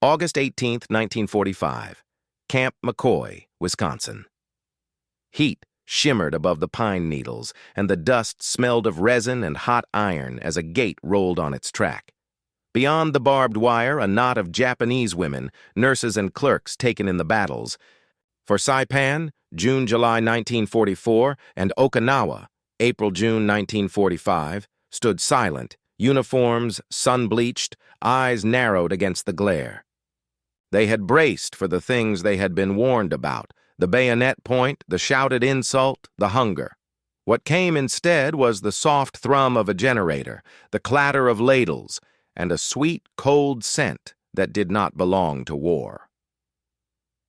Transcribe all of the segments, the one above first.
August 18, 1945. Camp McCoy, Wisconsin. Heat shimmered above the pine needles, and the dust smelled of resin and hot iron as a gate rolled on its track. Beyond the barbed wire, a knot of Japanese women, nurses and clerks taken in the battles. For Saipan, June-July 1944, and Okinawa, April-June 1945, stood silent, uniforms sun-bleached, eyes narrowed against the glare. They had braced for the things they had been warned about, the bayonet point, the shouted insult, the hunger. What came instead was the soft thrum of a generator, the clatter of ladles, and a sweet, cold scent that did not belong to war.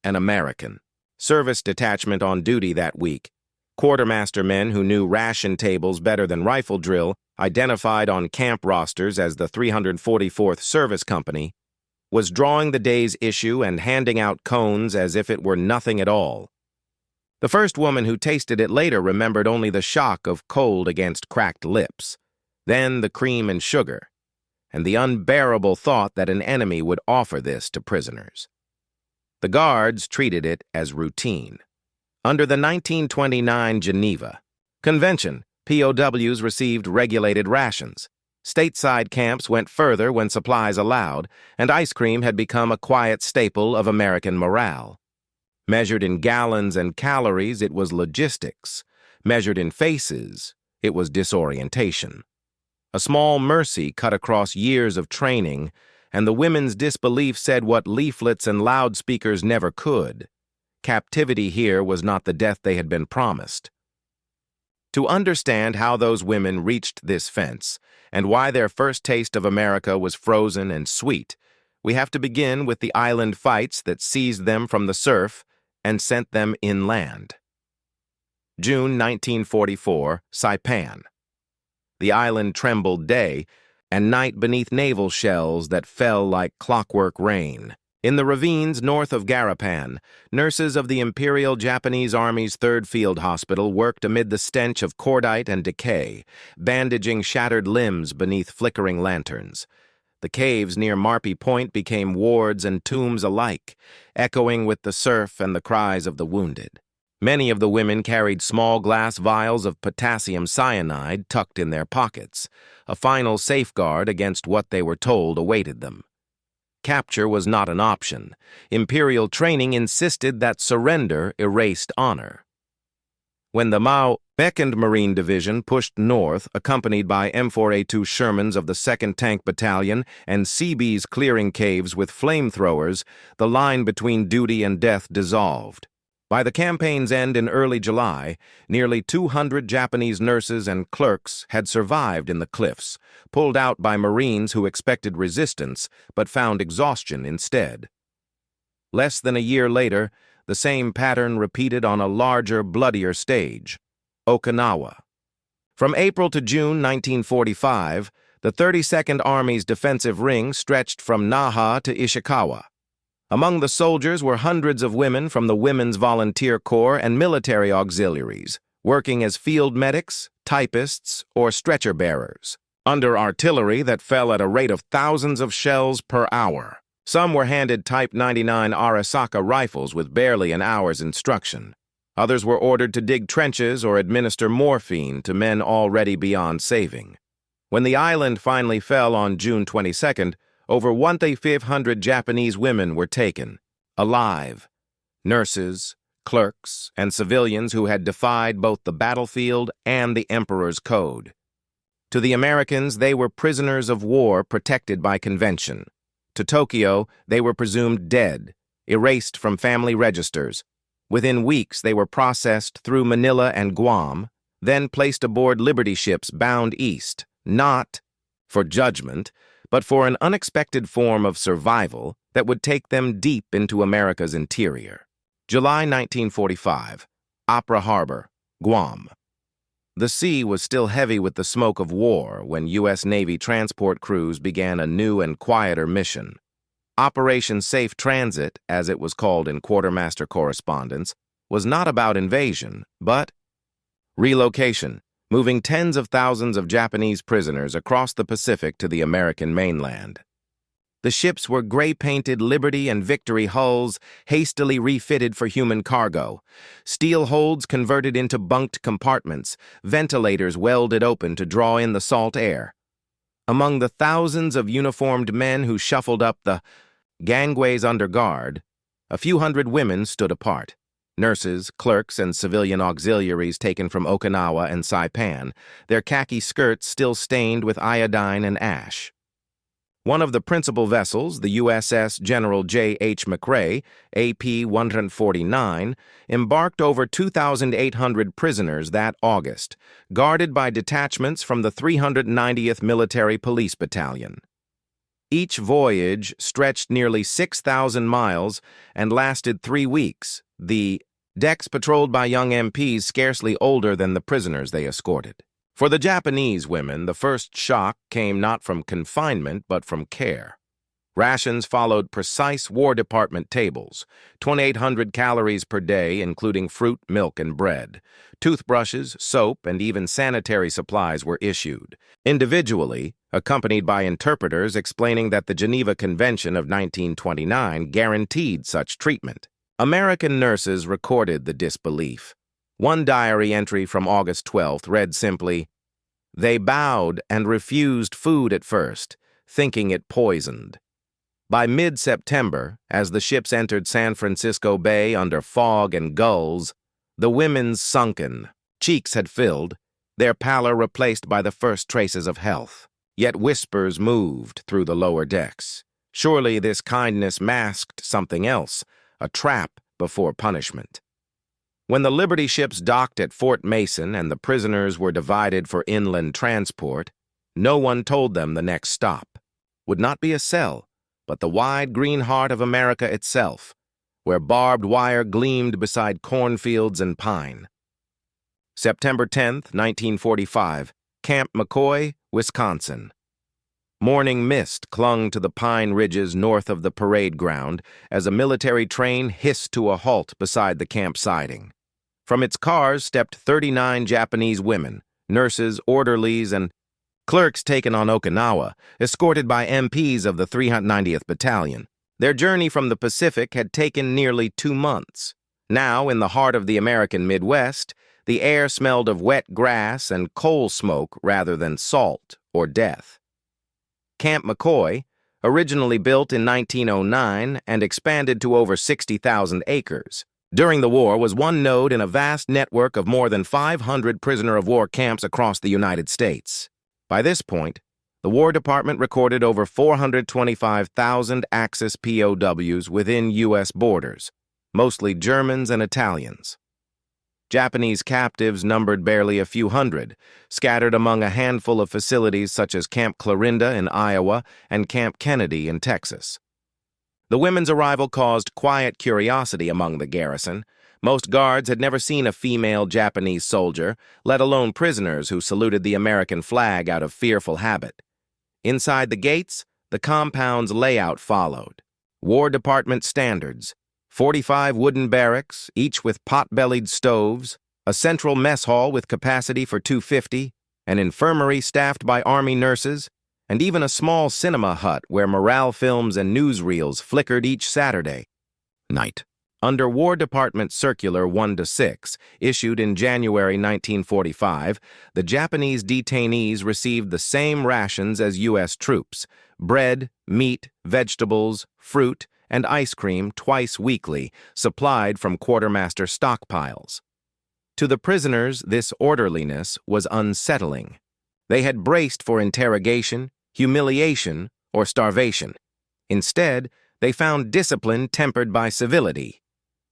An American. Service detachment on duty that week. Quartermaster men who knew ration tables better than rifle drill, identified on camp rosters as the 344th Service Company, was drawing the day's issue and handing out cones as if it were nothing at all. The first woman who tasted it later remembered only the shock of cold against cracked lips, then the cream and sugar, and the unbearable thought that an enemy would offer this to prisoners. The guards treated it as routine. Under the 1929 Geneva Convention, POWs received regulated rations. Stateside camps went further when supplies allowed, and ice cream had become a quiet staple of American morale. Measured in gallons and calories, it was logistics. Measured in faces, it was disorientation. A small mercy cut across years of training, and the women's disbelief said what leaflets and loudspeakers never could. Captivity here was not the death they had been promised. To understand how those women reached this fence, and why their first taste of America was frozen and sweet, we have to begin with the island fights that seized them from the surf and sent them inland. June 1944, Saipan. The island trembled day and night beneath naval shells that fell like clockwork rain. In the ravines north of Garapan, nurses of the Imperial Japanese Army's 3rd Field Hospital worked amid the stench of cordite and decay, bandaging shattered limbs beneath flickering lanterns. The caves near Marpy Point became wards and tombs alike, echoing with the surf and the cries of the wounded. Many of the women carried small glass vials of potassium cyanide tucked in their pockets, a final safeguard against what they were told awaited them. Capture was not an option. Imperial training insisted that surrender erased honor. When the Mao 2nd Marine Division pushed north, accompanied by M4A2 Shermans of the 2nd Tank Battalion and Seabees clearing caves with flamethrowers, the line between duty and death dissolved. By the campaign's end in early July, nearly 200 Japanese nurses and clerks had survived in the cliffs, pulled out by Marines who expected resistance but found exhaustion instead. Less than a year later, the same pattern repeated on a larger, bloodier stage, Okinawa. From April to June 1945, the 32nd Army's defensive ring stretched from Naha to Ishikawa. Among the soldiers were hundreds of women from the Women's Volunteer Corps and military auxiliaries, working as field medics, typists, or stretcher bearers, under artillery that fell at a rate of thousands of shells per hour. Some were handed Type 99 Arisaka rifles with barely an hour's instruction. Others were ordered to dig trenches or administer morphine to men already beyond saving. When the island finally fell on June 22nd, over 1,500 Japanese women were taken, alive. Nurses, clerks, and civilians who had defied both the battlefield and the Emperor's code. To the Americans, they were prisoners of war protected by convention. To Tokyo, they were presumed dead, erased from family registers. Within weeks, they were processed through Manila and Guam, then placed aboard Liberty ships bound east, not for judgment, but for an unexpected form of survival that would take them deep into America's interior. July 1945, Opera Harbor, Guam. The sea was still heavy with the smoke of war when U.S. Navy transport crews began a new and quieter mission. Operation Safe Transit, as it was called in Quartermaster correspondence, was not about invasion, but relocation, moving tens of thousands of Japanese prisoners across the Pacific to the American mainland. The ships were gray-painted Liberty and Victory hulls, hastily refitted for human cargo. Steel holds converted into bunked compartments, ventilators welded open to draw in the salt air. Among the thousands of uniformed men who shuffled up the gangways under guard, a few hundred women stood apart. Nurses, clerks, and civilian auxiliaries taken from Okinawa and Saipan, their khaki skirts still stained with iodine and ash. One of the principal vessels, the USS General J.H. McCrae, AP 149, embarked over 2,800 prisoners that August, guarded by detachments from the 390th Military Police Battalion. Each voyage stretched nearly 6,000 miles and lasted 3 weeks, the decks patrolled by young MPs scarcely older than the prisoners they escorted. For the Japanese women, the first shock came not from confinement but from care. Rations followed precise War Department tables, 2,800 calories per day, including fruit, milk, and bread. Toothbrushes, soap, and even sanitary supplies were issued, individually, accompanied by interpreters explaining that the Geneva Convention of 1929 guaranteed such treatment. American nurses recorded the disbelief. One diary entry from August 12th read simply, "They bowed and refused food at first, thinking it poisoned." By mid-September, as the ships entered San Francisco Bay under fog and gulls, the women's sunken cheeks had filled, their pallor replaced by the first traces of health. Yet whispers moved through the lower decks. Surely this kindness masked something else, a trap before punishment. When the Liberty ships docked at Fort Mason and the prisoners were divided for inland transport, no one told them the next stop would not be a cell, but the wide green heart of America itself, where barbed wire gleamed beside cornfields and pine. September 10th, 1945, Camp McCoy, Wisconsin. Morning mist clung to the pine ridges north of the parade ground as a military train hissed to a halt beside the camp siding. From its cars stepped 39 Japanese women, nurses, orderlies, and clerks taken on Okinawa, escorted by MPs of the 390th Battalion. Their journey from the Pacific had taken nearly 2 months. Now, in the heart of the American Midwest, the air smelled of wet grass and coal smoke rather than salt or death. Camp McCoy, originally built in 1909 and expanded to over 60,000 acres, during the war was one node in a vast network of more than 500 prisoner-of-war camps across the United States. By this point, the War Department recorded over 425,000 Axis POWs within U.S. borders, mostly Germans and Italians. Japanese captives numbered barely a few hundred, scattered among a handful of facilities such as Camp Clarinda in Iowa and Camp Kenedy in Texas. The women's arrival caused quiet curiosity among the garrison. Most guards had never seen a female Japanese soldier, let alone prisoners who saluted the American flag out of fearful habit. Inside the gates, the compound's layout followed. War Department standards, 45 wooden barracks, each with pot-bellied stoves, a central mess hall with capacity for 250, an infirmary staffed by Army nurses, and even a small cinema hut where morale films and newsreels flickered each Saturday night. Under War Department Circular 1-6, issued in January 1945, the Japanese detainees received the same rations as U.S. troops: bread, meat, vegetables, fruit, and ice cream twice weekly, supplied from Quartermaster stockpiles. To the prisoners, this orderliness was unsettling. They had braced for interrogation, humiliation, or starvation. Instead, they found discipline tempered by civility.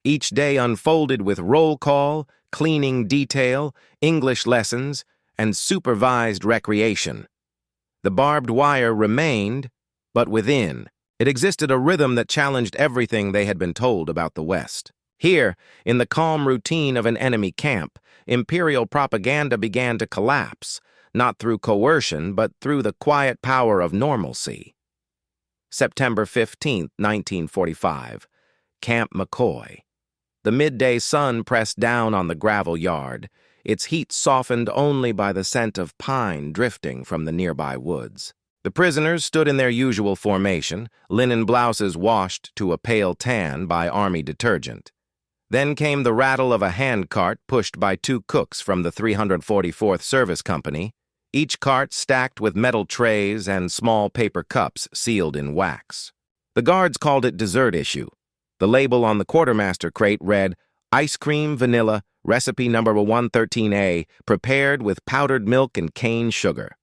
Each day unfolded with roll call, cleaning detail, English lessons, and supervised recreation. The barbed wire remained, but within, it existed a rhythm that challenged everything they had been told about the West. Here, in the calm routine of an enemy camp, Imperial propaganda began to collapse, not through coercion, but through the quiet power of normalcy. September 15, 1945, Camp McCoy. The midday sun pressed down on the gravel yard, its heat softened only by the scent of pine drifting from the nearby woods. The prisoners stood in their usual formation, linen blouses washed to a pale tan by army detergent. Then came the rattle of a hand cart pushed by two cooks from the 344th Service Company, each cart stacked with metal trays and small paper cups sealed in wax. The guards called it dessert issue. The label on the Quartermaster crate read, "Ice cream, vanilla, recipe number 113A, prepared with powdered milk and cane sugar."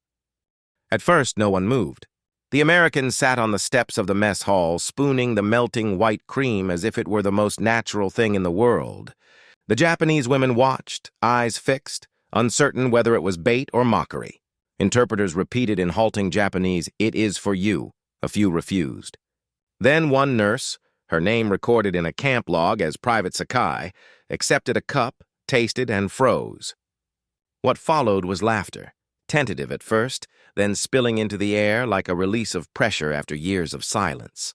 At first, no one moved. The Americans sat on the steps of the mess hall, spooning the melting white cream as if it were the most natural thing in the world. The Japanese women watched, eyes fixed, uncertain whether it was bait or mockery. Interpreters repeated in halting Japanese, "It is for you." A few refused. Then one nurse, her name recorded in a camp log as Private Sakai, accepted a cup, tasted, and froze. What followed was laughter, tentative at first, then spilling into the air like a release of pressure after years of silence.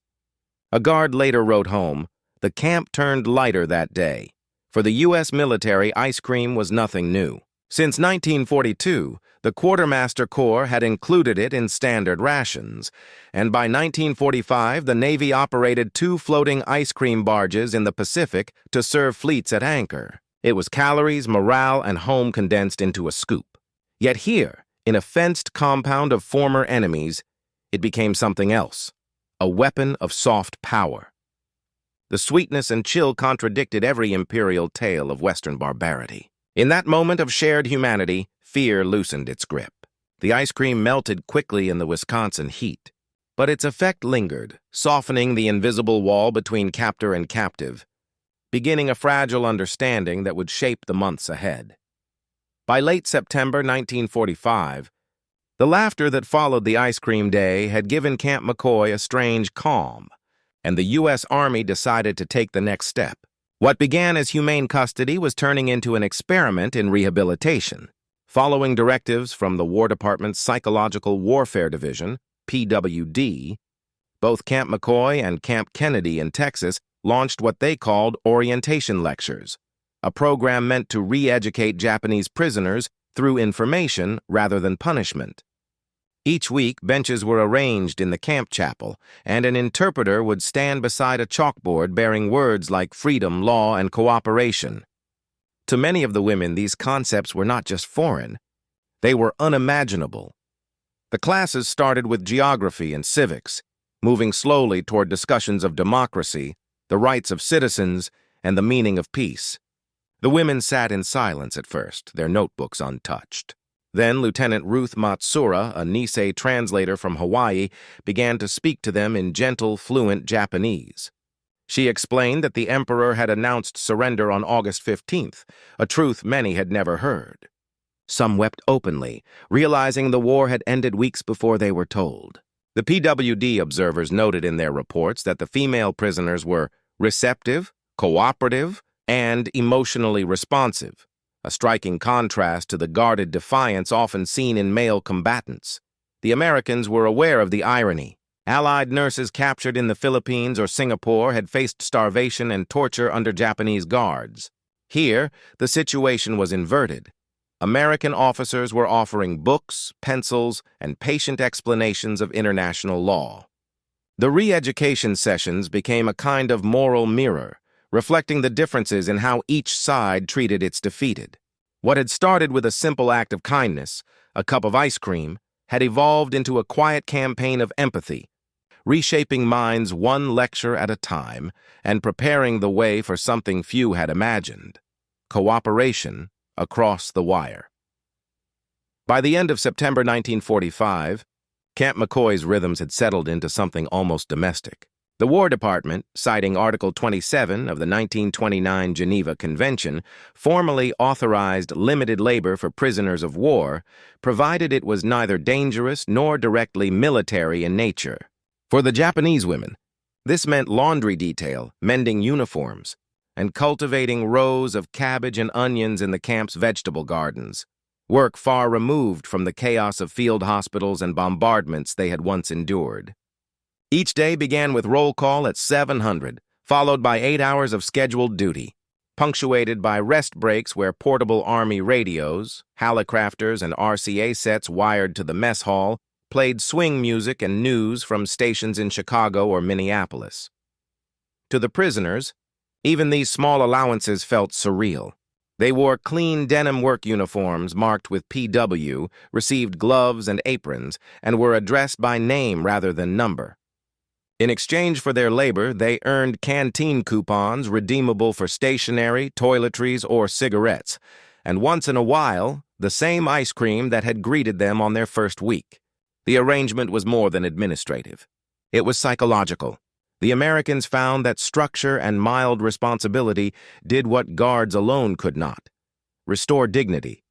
A guard later wrote home, "The camp turned lighter that day. For the U.S. military, ice cream was nothing new. Since 1942, the Quartermaster Corps had included it in standard rations, and by 1945, the Navy operated 2 floating ice cream barges in the Pacific to serve fleets at anchor. It was calories, morale, and home condensed into a scoop. Yet here, in a fenced compound of former enemies, it became something else, a weapon of soft power. The sweetness and chill contradicted every imperial tale of Western barbarity. In that moment of shared humanity, fear loosened its grip. The ice cream melted quickly in the Wisconsin heat, but its effect lingered, softening the invisible wall between captor and captive, beginning a fragile understanding that would shape the months ahead. By late September 1945, the laughter that followed the ice cream day had given Camp McCoy a strange calm, and the U.S. Army decided to take the next step. What began as humane custody was turning into an experiment in rehabilitation. Following directives from the War Department's Psychological Warfare Division, PWD, both Camp McCoy and Camp Kenedy in Texas launched what they called orientation lectures, a program meant to re-educate Japanese prisoners through information rather than punishment. Each week, benches were arranged in the camp chapel, and an interpreter would stand beside a chalkboard bearing words like freedom, law, and cooperation. To many of the women, these concepts were not just foreign, they were unimaginable. The classes started with geography and civics, moving slowly toward discussions of democracy, the rights of citizens, and the meaning of peace. The women sat in silence at first, their notebooks untouched. Then Lieutenant Ruth Matsura, a Nisei translator from Hawaii, began to speak to them in gentle, fluent Japanese. She explained that the Emperor had announced surrender on August 15th, a truth many had never heard. Some wept openly, realizing the war had ended weeks before they were told. The PWD observers noted in their reports that the female prisoners were receptive, cooperative, and emotionally responsive, a striking contrast to the guarded defiance often seen in male combatants. The Americans were aware of the irony. Allied nurses captured in the Philippines or Singapore had faced starvation and torture under Japanese guards. Here, the situation was inverted. American officers were offering books, pencils, and patient explanations of international law. The re-education sessions became a kind of moral mirror, reflecting the differences in how each side treated its defeated. What had started with a simple act of kindness, a cup of ice cream, had evolved into a quiet campaign of empathy, reshaping minds one lecture at a time and preparing the way for something few had imagined: cooperation across the wire. By the end of September 1945, Camp McCoy's rhythms had settled into something almost domestic. The War Department, citing Article 27 of the 1929 Geneva Convention, formally authorized limited labor for prisoners of war, provided it was neither dangerous nor directly military in nature. For the Japanese women, this meant laundry detail, mending uniforms, and cultivating rows of cabbage and onions in the camp's vegetable gardens, work far removed from the chaos of field hospitals and bombardments they had once endured. Each day began with roll call at 700, followed by 8 hours of scheduled duty, punctuated by rest breaks where portable Army radios, Hallicrafters, and RCA sets wired to the mess hall played swing music and news from stations in Chicago or Minneapolis. To the prisoners, even these small allowances felt surreal. They wore clean denim work uniforms marked with PW, received gloves and aprons, and were addressed by name rather than number. In exchange for their labor, they earned canteen coupons redeemable for stationery, toiletries, or cigarettes, and once in a while, the same ice cream that had greeted them on their first week. The arrangement was more than administrative. It was psychological. The Americans found that structure and mild responsibility did what guards alone could not: restore dignity.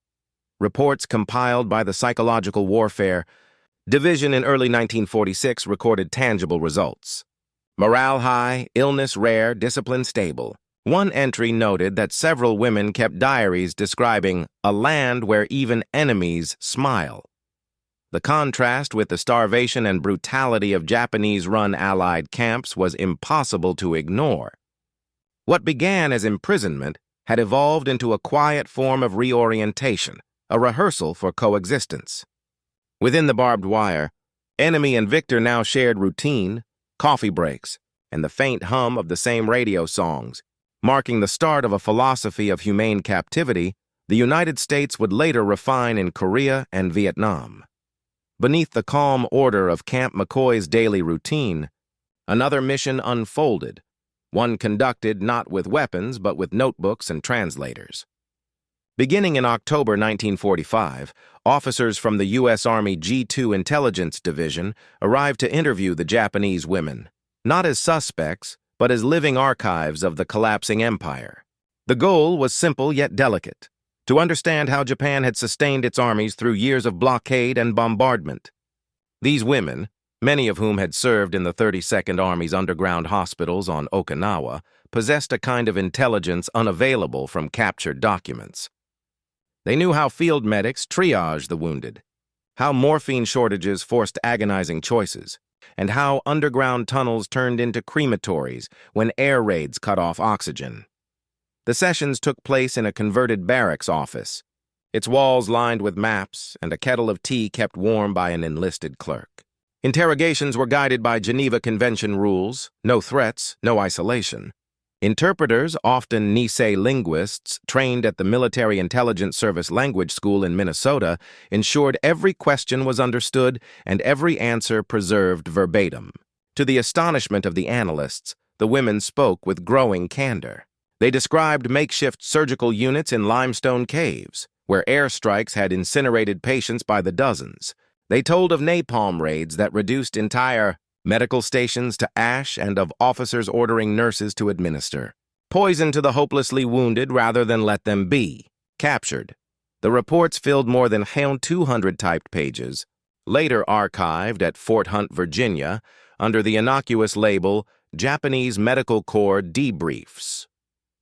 Reports compiled by the Psychological Warfare Division in early 1946 recorded tangible results. Morale high, illness rare, discipline stable. One entry noted that several women kept diaries describing a land where even enemies smile. The contrast with the starvation and brutality of Japanese-run Allied camps was impossible to ignore. What began as imprisonment had evolved into a quiet form of reorientation, a rehearsal for coexistence. Within the barbed wire, enemy and victor now shared routine, coffee breaks, and the faint hum of the same radio songs, marking the start of a philosophy of humane captivity the United States would later refine in Korea and Vietnam. Beneath the calm order of Camp McCoy's daily routine, another mission unfolded, one conducted not with weapons but with notebooks and translators. Beginning in October 1945, officers from the U.S. Army G2 Intelligence Division arrived to interview the Japanese women, not as suspects, but as living archives of the collapsing empire. The goal was simple yet delicate: to understand how Japan had sustained its armies through years of blockade and bombardment. These women, many of whom had served in the 32nd Army's underground hospitals on Okinawa, possessed a kind of intelligence unavailable from captured documents. They knew how field medics triaged the wounded, how morphine shortages forced agonizing choices, and how underground tunnels turned into crematories when air raids cut off oxygen. The sessions took place in a converted barracks office, its walls lined with maps and a kettle of tea kept warm by an enlisted clerk. Interrogations were guided by Geneva Convention rules: no threats, no isolation. Interpreters, often Nisei linguists trained at the Military Intelligence Service Language School in Minnesota, ensured every question was understood and every answer preserved verbatim. To the astonishment of the analysts, the women spoke with growing candor. They described makeshift surgical units in limestone caves, where airstrikes had incinerated patients by the dozens. They told of napalm raids that reduced entire medical stations to ash and of officers ordering nurses to administer poison to the hopelessly wounded rather than let them be captured. The reports filled more than 200 typed pages, later archived at Fort Hunt, Virginia, under the innocuous label Japanese Medical Corps Debriefs.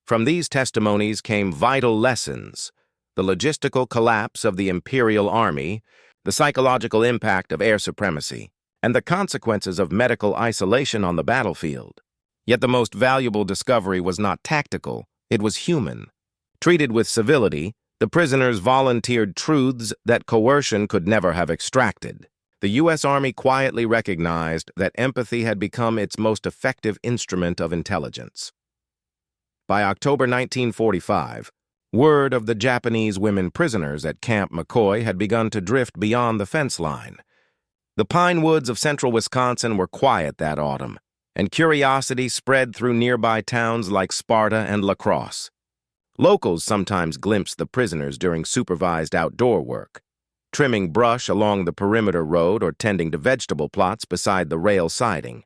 From these testimonies came vital lessons: the logistical collapse of the Imperial Army, the psychological impact of air supremacy, and the consequences of medical isolation on the battlefield. Yet the most valuable discovery was not tactical, it was human. Treated with civility, the prisoners volunteered truths that coercion could never have extracted. The U.S. Army quietly recognized that empathy had become its most effective instrument of intelligence. By October 1945, word of the Japanese women prisoners at Camp McCoy had begun to drift beyond the fence line. The pine woods of central Wisconsin were quiet that autumn, and curiosity spread through nearby towns like Sparta and La Crosse. Locals sometimes glimpsed the prisoners during supervised outdoor work, trimming brush along the perimeter road or tending to vegetable plots beside the rail siding.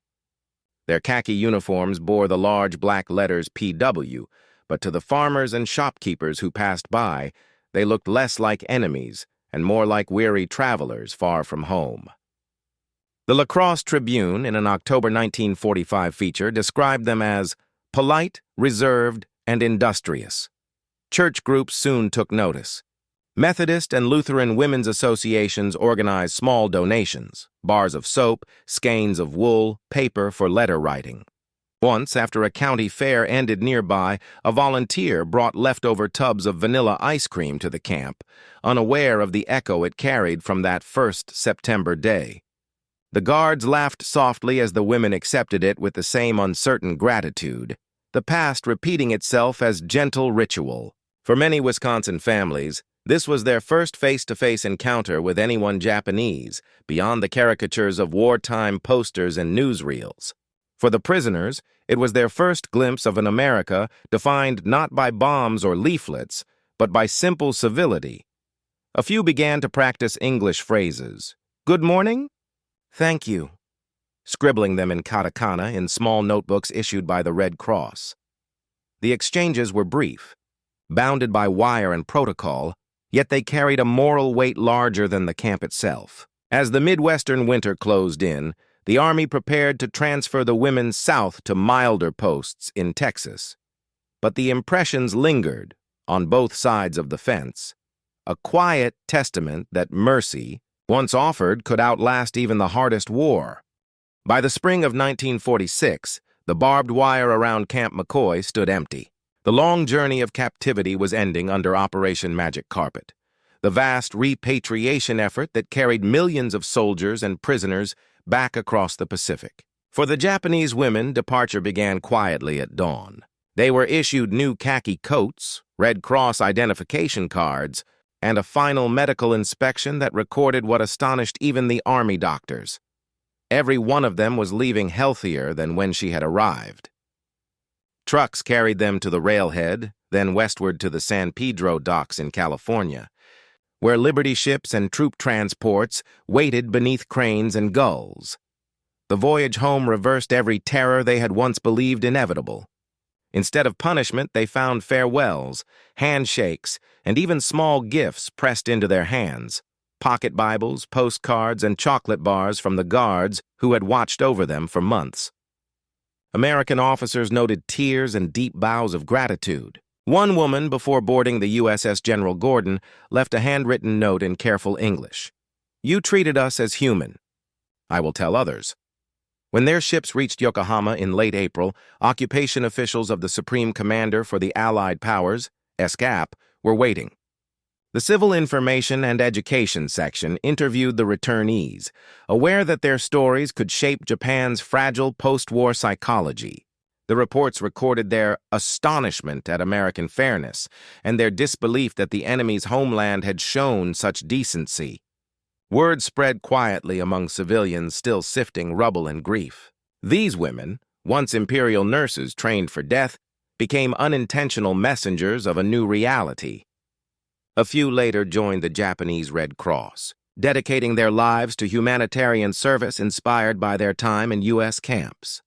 Their khaki uniforms bore the large black letters PW, but to the farmers and shopkeepers who passed by, they looked less like enemies and more like weary travelers far from home. The La Crosse Tribune, in an October 1945 feature, described them as polite, reserved, and industrious. Church groups soon took notice. Methodist and Lutheran women's associations organized small donations, bars of soap, skeins of wool, paper for letter writing. Once, after a county fair ended nearby, a volunteer brought leftover tubs of vanilla ice cream to the camp, unaware of the echo it carried from that first September day. The guards laughed softly as the women accepted it with the same uncertain gratitude, the past repeating itself as gentle ritual. For many Wisconsin families, this was their first face-to-face encounter with anyone Japanese, beyond the caricatures of wartime posters and newsreels. For the prisoners, it was their first glimpse of an America defined not by bombs or leaflets, but by simple civility. A few began to practice English phrases. "Good morning?" "Thank you," scribbling them in katakana in small notebooks issued by the Red Cross. The exchanges were brief, bounded by wire and protocol, yet they carried a moral weight larger than the camp itself. As the Midwestern winter closed in, the Army prepared to transfer the women south to milder posts in Texas. But the impressions lingered, on both sides of the fence, a quiet testament that mercy, once offered, could outlast even the hardest war. By the spring of 1946, the barbed wire around Camp McCoy stood empty. The long journey of captivity was ending under Operation Magic Carpet, the vast repatriation effort that carried millions of soldiers and prisoners back across the Pacific. For the Japanese women, departure began quietly at dawn. They were issued new khaki coats, Red Cross identification cards, and a final medical inspection that recorded what astonished even the Army doctors. Every one of them was leaving healthier than when she had arrived. Trucks carried them to the railhead, then westward to the San Pedro docks in California, where Liberty ships and troop transports waited beneath cranes and gulls. The voyage home reversed every terror they had once believed inevitable. Instead of punishment, they found farewells, handshakes, and even small gifts pressed into their hands, pocket Bibles, postcards, and chocolate bars from the guards who had watched over them for months. American officers noted tears and deep bows of gratitude. One woman, before boarding the USS General Gordon, left a handwritten note in careful English. "You treated us as human. I will tell others." When their ships reached Yokohama in late April, occupation officials of the Supreme Commander for the Allied Powers, SCAP, were waiting. The Civil Information and Education section interviewed the returnees, aware that their stories could shape Japan's fragile post-war psychology. The reports recorded their astonishment at American fairness and their disbelief that the enemy's homeland had shown such decency. Word spread quietly among civilians still sifting rubble and grief. These women, once Imperial nurses trained for death, became unintentional messengers of a new reality. A few later joined the Japanese Red Cross, dedicating their lives to humanitarian service inspired by their time in U.S. camps.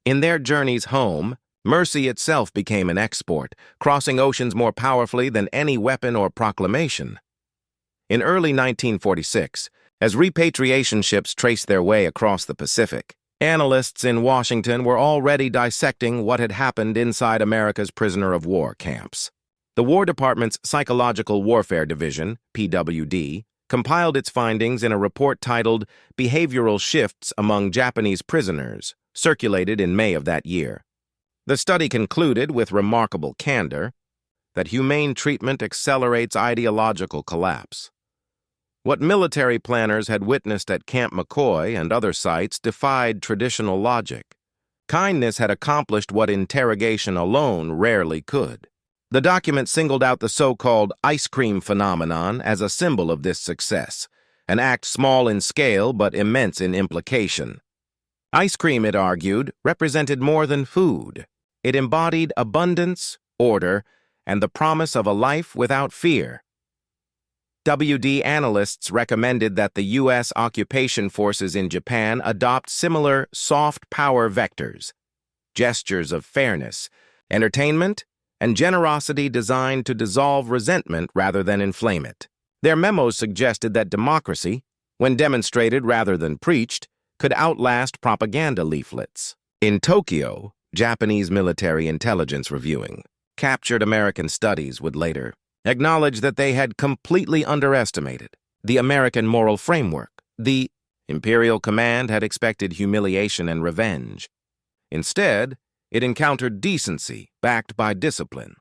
In their journeys home, mercy itself became an export, crossing oceans more powerfully than any weapon or proclamation. In early 1946, as repatriation ships traced their way across the Pacific, analysts in Washington were already dissecting what had happened inside America's prisoner of war camps. The War Department's Psychological Warfare Division, PWD, compiled its findings in a report titled Behavioral Shifts Among Japanese Prisoners, circulated in May of that year. The study concluded with remarkable candor that humane treatment accelerates ideological collapse. What military planners had witnessed at Camp McCoy and other sites defied traditional logic. Kindness had accomplished what interrogation alone rarely could. The document singled out the so-called ice cream phenomenon as a symbol of this success, an act small in scale but immense in implication. Ice cream, it argued, represented more than food. It embodied abundance, order, and the promise of a life without fear. WD analysts recommended that the U.S. occupation forces in Japan adopt similar soft power vectors, gestures of fairness, entertainment, and generosity designed to dissolve resentment rather than inflame it. Their memos suggested that democracy, when demonstrated rather than preached, could outlast propaganda leaflets. In Tokyo, Japanese military intelligence reviewing, captured American studies would later acknowledge that they had completely underestimated the American moral framework. The Imperial command had expected humiliation and revenge. Instead, It encountered decency, backed by discipline.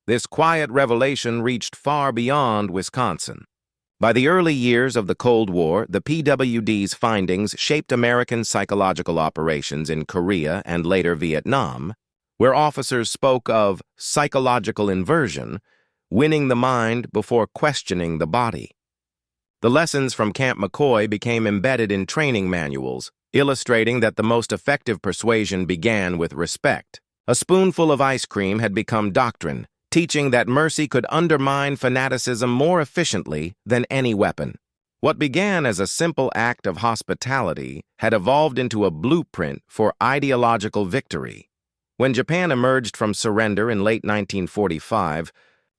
This quiet revelation reached far beyond Wisconsin. By the early years of the Cold War, the PWD's findings shaped American psychological operations in Korea and later Vietnam, where officers spoke of psychological inversion, winning the mind before questioning the body. The lessons from Camp McCoy became embedded in training manuals, illustrating that the most effective persuasion began with respect. A spoonful of ice cream had become doctrine, teaching that mercy could undermine fanaticism more efficiently than any weapon. What began as a simple act of hospitality had evolved into a blueprint for ideological victory. When Japan emerged from surrender in late 1945,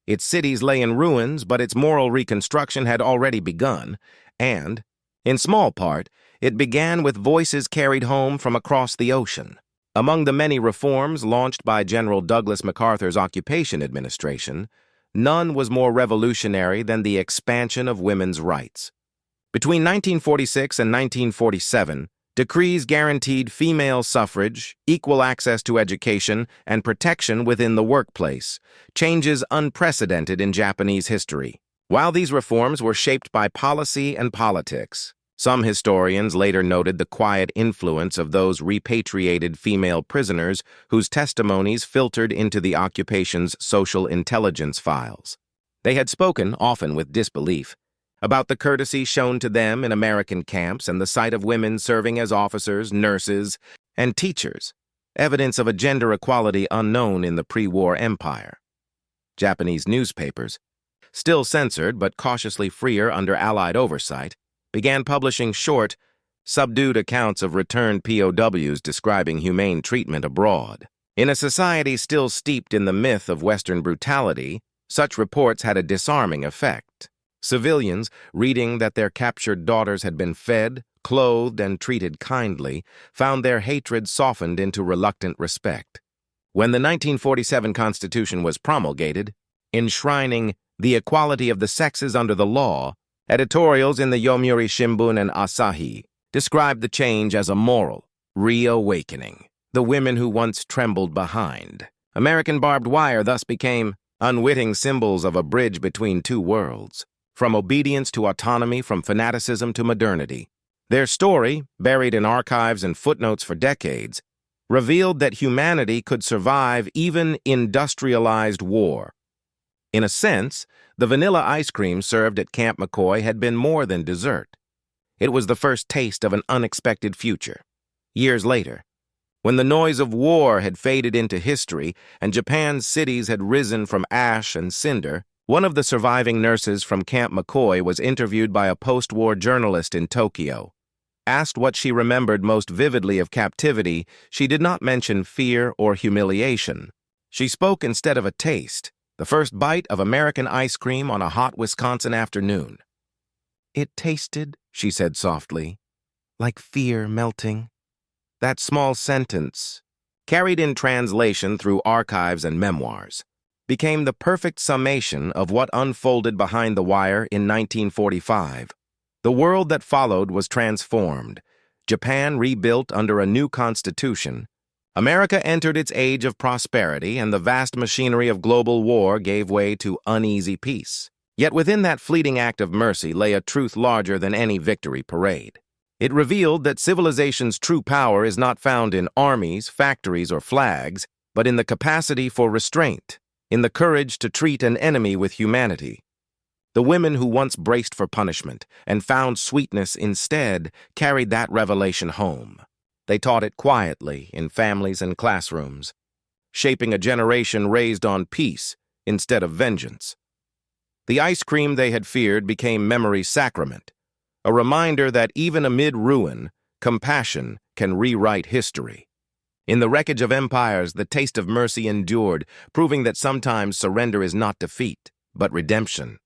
its cities lay in ruins, but its moral reconstruction had already begun, and, in small part, it began with voices carried home from across the ocean. Among the many reforms launched by General Douglas MacArthur's occupation administration, none was more revolutionary than the expansion of women's rights. Between 1946 and 1947, decrees guaranteed female suffrage, equal access to education, and protection within the workplace, changes unprecedented in Japanese history. While these reforms were shaped by policy and politics, some historians later noted the quiet influence of those repatriated female prisoners whose testimonies filtered into the occupation's social intelligence files. They had spoken, often with disbelief, about the courtesy shown to them in American camps and the sight of women serving as officers, nurses, and teachers, evidence of a gender equality unknown in the pre-war empire. Japanese newspapers, still censored but cautiously freer under Allied oversight, began publishing short, subdued accounts of returned POWs describing humane treatment abroad. In a society still steeped in the myth of Western brutality, such reports had a disarming effect. Civilians, reading that their captured daughters had been fed, clothed, and treated kindly, found their hatred softened into reluctant respect. When the 1947 Constitution was promulgated, enshrining the equality of the sexes under the law, editorials in the Yomiuri Shimbun and Asahi described the change as a moral reawakening. The women who once trembled behind. American barbed wire thus became unwitting symbols of a bridge between two worlds, from obedience to autonomy, from fanaticism to modernity. Their story, buried in archives and footnotes for decades, revealed that humanity could survive even industrialized war. In a sense, the vanilla ice cream served at Camp McCoy had been more than dessert. It was the first taste of an unexpected future. Years later, when the noise of war had faded into history and Japan's cities had risen from ash and cinder, one of the surviving nurses from Camp McCoy was interviewed by a post-war journalist in Tokyo. Asked what she remembered most vividly of captivity, she did not mention fear or humiliation. She spoke instead of a taste, the first bite of American ice cream on a hot Wisconsin afternoon. "It tasted," she said softly, "like fear melting." That small sentence, carried in translation through archives and memoirs, became the perfect summation of what unfolded behind the wire in 1945. The world that followed was transformed. Japan rebuilt under a new constitution. America entered its age of prosperity, and the vast machinery of global war gave way to uneasy peace. Yet within that fleeting act of mercy lay a truth larger than any victory parade. It revealed that civilization's true power is not found in armies, factories, or flags, but in the capacity for restraint, in the courage to treat an enemy with humanity. The women who once braced for punishment and found sweetness instead carried that revelation home. They taught it quietly in families and classrooms, shaping a generation raised on peace instead of vengeance. The ice cream they had feared became memory's sacrament, a reminder that even amid ruin, compassion can rewrite history. In the wreckage of empires, the taste of mercy endured, proving that sometimes surrender is not defeat, but redemption.